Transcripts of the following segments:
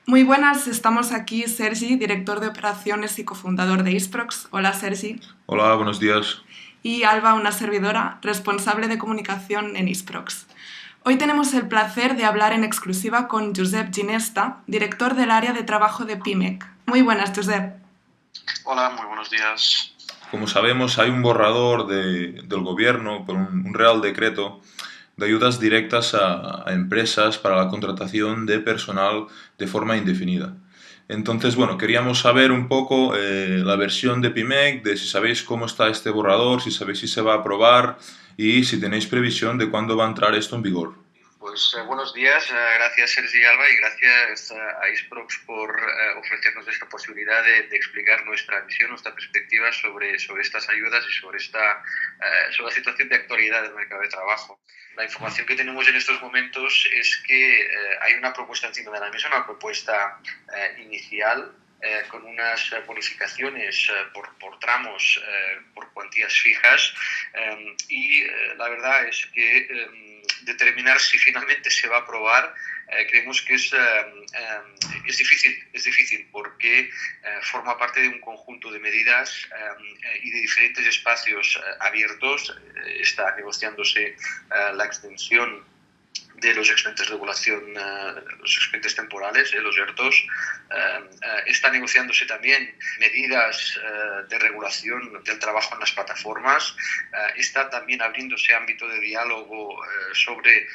Muy buenas, estamos aquí Sergi, director de operaciones y cofundador de Isprox. Hola Sergi. Hola, buenos días. Y Alba, una servidora, responsable de comunicación en Isprox. Hoy tenemos el placer de hablar en exclusiva con Josep Ginesta, director del área de trabajo de PIMEC. Muy buenas, Josep. Hola, muy buenos días. Como sabemos, hay un borrador del gobierno por un real decreto de ayudas directas a empresas para la contratación de personal de forma indefinida. Entonces, bueno, queríamos saber un poco la versión de PIMEC, de si sabéis cómo está este borrador, si sabéis si se va a aprobar y si tenéis previsión de cuándo va a entrar esto en vigor. Pues buenos días, gracias Sergi y Alba y gracias a Isprox por ofrecernos esta posibilidad de explicar nuestra visión, nuestra perspectiva sobre estas ayudas y sobre la situación de actualidad del mercado de trabajo. La información que tenemos en estos momentos es que hay una propuesta encima de la mesa, una propuesta inicial con unas bonificaciones por tramos, por cuantías fijas y la verdad es que determinar si finalmente se va a aprobar creemos que es difícil porque forma parte de un conjunto de medidas y de diferentes espacios abiertos. Está negociándose la extensión de los expedientes de regulación, los expedientes temporales, los ERTOs. Está negociándose también medidas de regulación del trabajo en las plataformas. Está también abriéndose ámbito de diálogo sobre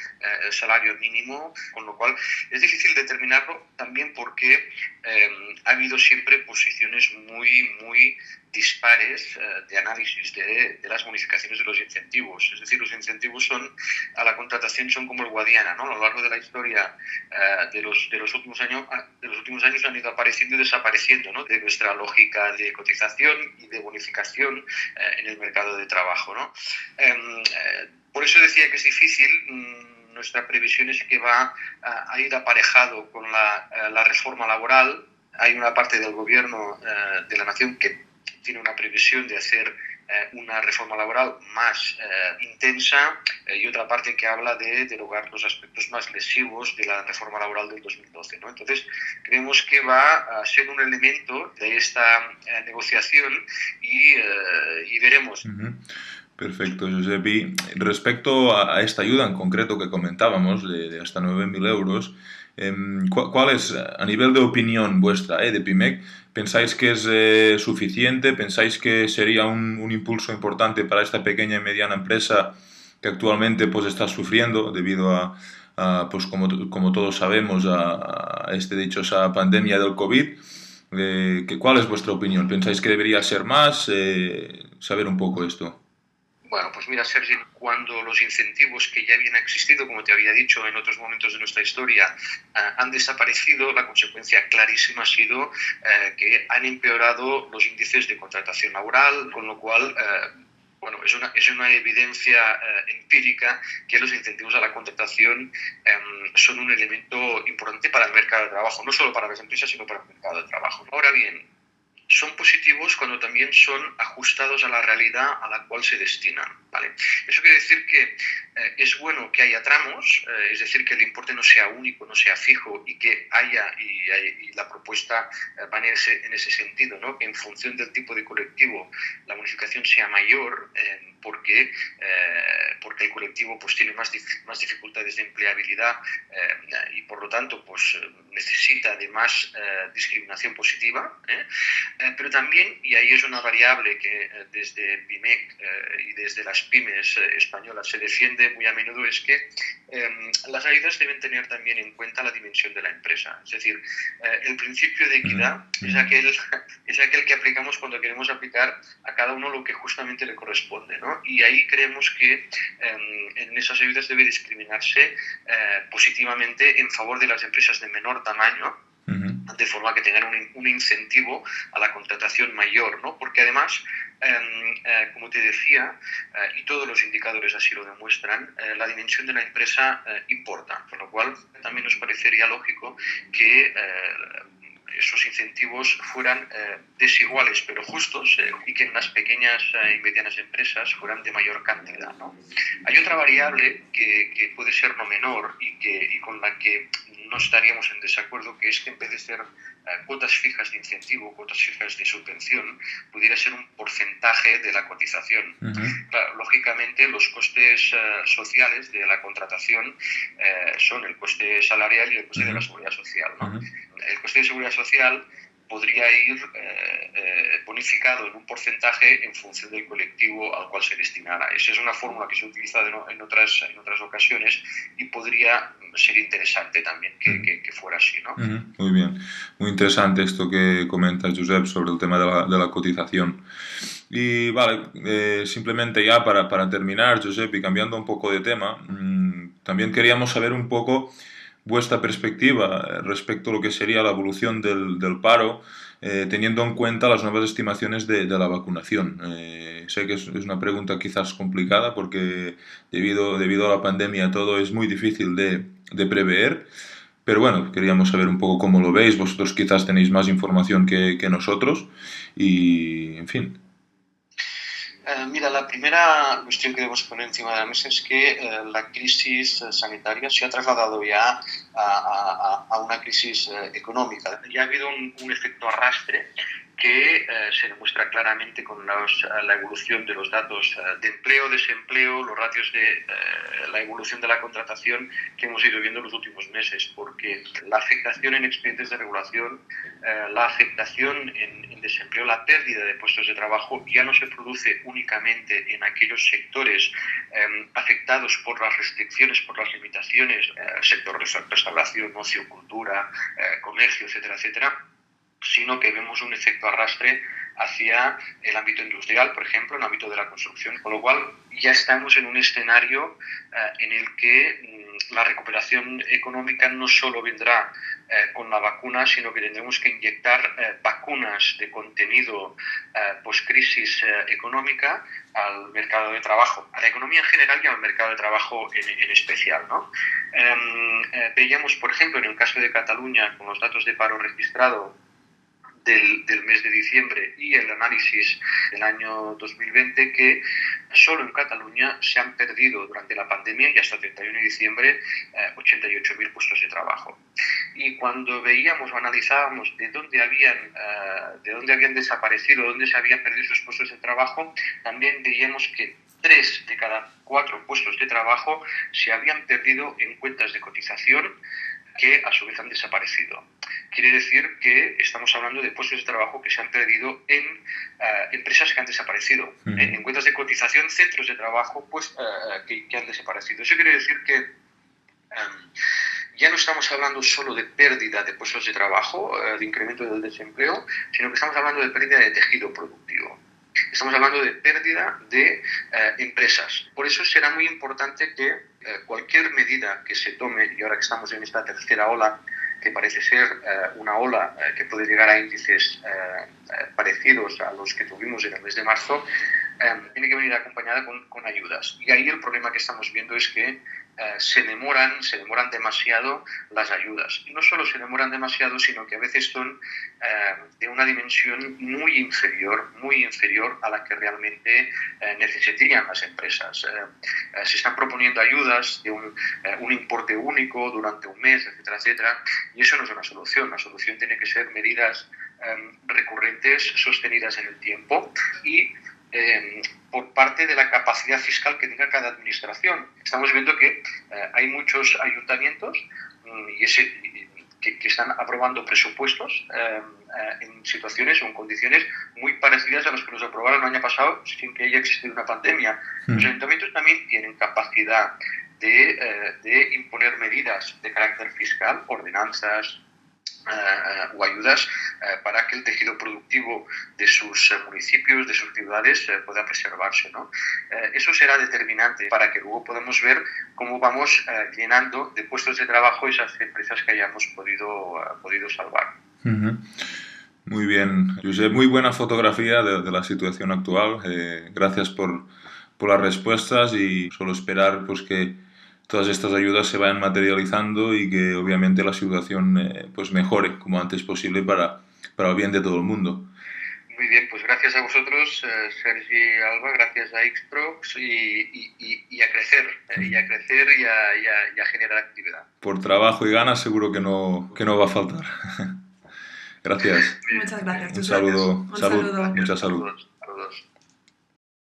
el salario mínimo, con lo cual es difícil determinarlo también porque ha habido siempre posiciones muy dispares de análisis de las bonificaciones de los incentivos. Es decir, los incentivos a la contratación son como el Guadiana, ¿no? A lo largo de la historia de los últimos años han ido apareciendo y desapareciendo, ¿no? De nuestra lógica de cotización y de bonificación en el mercado de trabajo, ¿no? Por eso decía que es difícil. Nuestra previsión es que va a ir aparejado con la reforma laboral. Hay una parte del gobierno de la nación que tiene una previsión de hacer una reforma laboral más intensa y otra parte que habla de derogar los aspectos más lesivos de la reforma laboral del 2012, ¿no? Entonces, creemos que va a ser un elemento de esta negociación y veremos. Perfecto, Josep. Y respecto a esta ayuda en concreto que comentábamos, de hasta 9.000 euros, ¿cuál es, a nivel de opinión vuestra, de PIMEC, pensáis que es suficiente? ¿Pensáis que sería un impulso importante para esta pequeña y mediana empresa que actualmente pues está sufriendo debido pues como todos sabemos, a este dichosa pandemia del COVID? ¿Cuál es vuestra opinión? ¿Pensáis que debería ser más? Saber un poco esto. Bueno, pues mira, Sergi, cuando los incentivos que ya habían existido, como te había dicho en otros momentos de nuestra historia, han desaparecido, la consecuencia clarísima ha sido que han empeorado los índices de contratación laboral, con lo cual bueno, es una evidencia empírica que los incentivos a la contratación son un elemento importante para el mercado de trabajo, no solo para las empresas, sino para el mercado de trabajo. Ahora bien, son positivos cuando también son ajustados a la realidad a la cual se destinan, ¿vale? Eso quiere decir que es bueno que haya tramos, es decir, que el importe no sea único, no sea fijo y que haya, y la propuesta va en ese sentido, ¿no? Que en función del tipo de colectivo la bonificación sea mayor porque el colectivo pues tiene más dificultades de empleabilidad y por lo tanto pues necesita de más discriminación positiva, pero también, y ahí es una variable que desde PIMEC y desde las pymes españolas se defiende muy a menudo, es que las ayudas deben tener también en cuenta la dimensión de la empresa. Es decir, el principio de equidad es aquel que aplicamos cuando queremos aplicar a cada uno lo que justamente le corresponde, ¿no? Y ahí creemos que en esas ayudas debe discriminarse positivamente en favor de las empresas de menor tamaño, de forma que tengan un incentivo a la contratación mayor, ¿no? Porque además, como te decía, y todos los indicadores así lo demuestran, la dimensión de la empresa importa, con lo cual también nos parecería lógico que esos incentivos fueran desiguales pero justos y que en las pequeñas y medianas empresas fueran de mayor cantidad, ¿no? Hay otra variable que puede ser no menor y con la que no estaríamos en desacuerdo, que es que en vez de ser cuotas fijas de incentivo, cuotas fijas de subvención, pudiera ser un porcentaje de la cotización. Claro, lógicamente, los costes sociales de la contratación son el coste salarial y el coste de la seguridad social, ¿no? El coste de seguridad social podría ir bonificado en un porcentaje en función del colectivo al cual se destinara. Esa es una fórmula que se ha utilizado en otras ocasiones y podría ser interesante también que fuera así, ¿no? Muy bien, muy interesante esto que comentas, Josep, sobre el tema de la cotización. Y vale, simplemente ya para terminar, Josep, y cambiando un poco de tema, también queríamos saber un poco vuestra perspectiva respecto a lo que sería la evolución del paro, teniendo en cuenta las nuevas estimaciones de la vacunación. Sé que es una pregunta quizás complicada porque debido a la pandemia todo es muy difícil de prever, pero bueno, queríamos saber un poco cómo lo veis. Vosotros quizás tenéis más información que nosotros y, en fin. Mira, la primera cuestión que debemos poner encima de la mesa es que la crisis sanitaria se ha trasladado ya a una crisis económica. Ya ha habido un efecto arrastre que se demuestra claramente con la evolución de los datos de empleo, desempleo, los ratios de la evolución de la contratación que hemos ido viendo en los últimos meses, porque la afectación en expedientes de regulación, la afectación en desempleo, la pérdida de puestos de trabajo ya no se produce únicamente en aquellos sectores afectados por las restricciones, por las limitaciones, sector restauración, ocio, cultura, comercio, etcétera, etcétera, sino que vemos un efecto arrastre hacia el ámbito industrial, por ejemplo, en el ámbito de la construcción, con lo cual ya estamos en un escenario en el que la recuperación económica no solo vendrá con la vacuna, sino que tendremos que inyectar vacunas de contenido post-crisis económica al mercado de trabajo, a la economía en general y al mercado de trabajo en especial, ¿no? Veíamos, por ejemplo, en el caso de Cataluña, con los datos de paro registrado del mes de diciembre y el análisis del año 2020, que solo en Cataluña se han perdido durante la pandemia y hasta el 31 de diciembre 88.000 puestos de trabajo. Y cuando veíamos o analizábamos de dónde habían desaparecido, dónde se habían perdido esos puestos de trabajo, también veíamos que 3 de cada 4 puestos de trabajo se habían perdido en cuentas de cotización que a su vez han desaparecido. Quiere decir que estamos hablando de puestos de trabajo que se han perdido en empresas que han desaparecido, en cuentas de cotización, centros de trabajo pues, que han desaparecido. Eso quiere decir que ya no estamos hablando solo de pérdida de puestos de trabajo, de incremento del desempleo, sino que estamos hablando de pérdida de tejido productivo. Estamos hablando de pérdida de empresas. Por eso será muy importante que cualquier medida que se tome, y ahora que estamos en esta tercera ola, que parece ser una ola que puede llegar a índices parecidos a los que tuvimos en el mes de marzo, tiene que venir acompañada con ayudas. Y ahí el problema que estamos viendo es que se demoran demasiado las ayudas. Y no solo se demoran demasiado, sino que a veces son de una dimensión muy inferior a la que realmente necesitarían las empresas. Se están proponiendo ayudas de un importe único durante un mes, etcétera, etcétera, y eso no es una solución. La solución tiene que ser medidas recurrentes, sostenidas en el tiempo y por parte de la capacidad fiscal que tenga cada administración. Estamos viendo que hay muchos ayuntamientos que están aprobando presupuestos en situaciones o en condiciones muy parecidas a las que nos aprobaron el año pasado sin que haya existido una pandemia. Los ayuntamientos también tienen capacidad de imponer medidas de carácter fiscal, ordenanzas, o ayudas para que el tejido productivo de sus municipios, de sus ciudades pueda preservarse, ¿no? Eso será determinante para que luego podamos ver cómo vamos llenando de puestos de trabajo esas empresas que hayamos podido salvar. Muy bien, Josep, muy buena fotografía de la situación actual. Gracias por las respuestas y solo esperar pues que todas estas ayudas se vayan materializando y que obviamente la situación pues mejore como antes posible para el bien de todo el mundo. Muy bien, pues gracias a vosotros, Sergi Alba, gracias a Xprox y a crecer, y a generar actividad. Por trabajo y ganas seguro que no va a faltar. Gracias. Muchas gracias, Un Josep. saludo. Un saludo. Mucha salud. Saludos.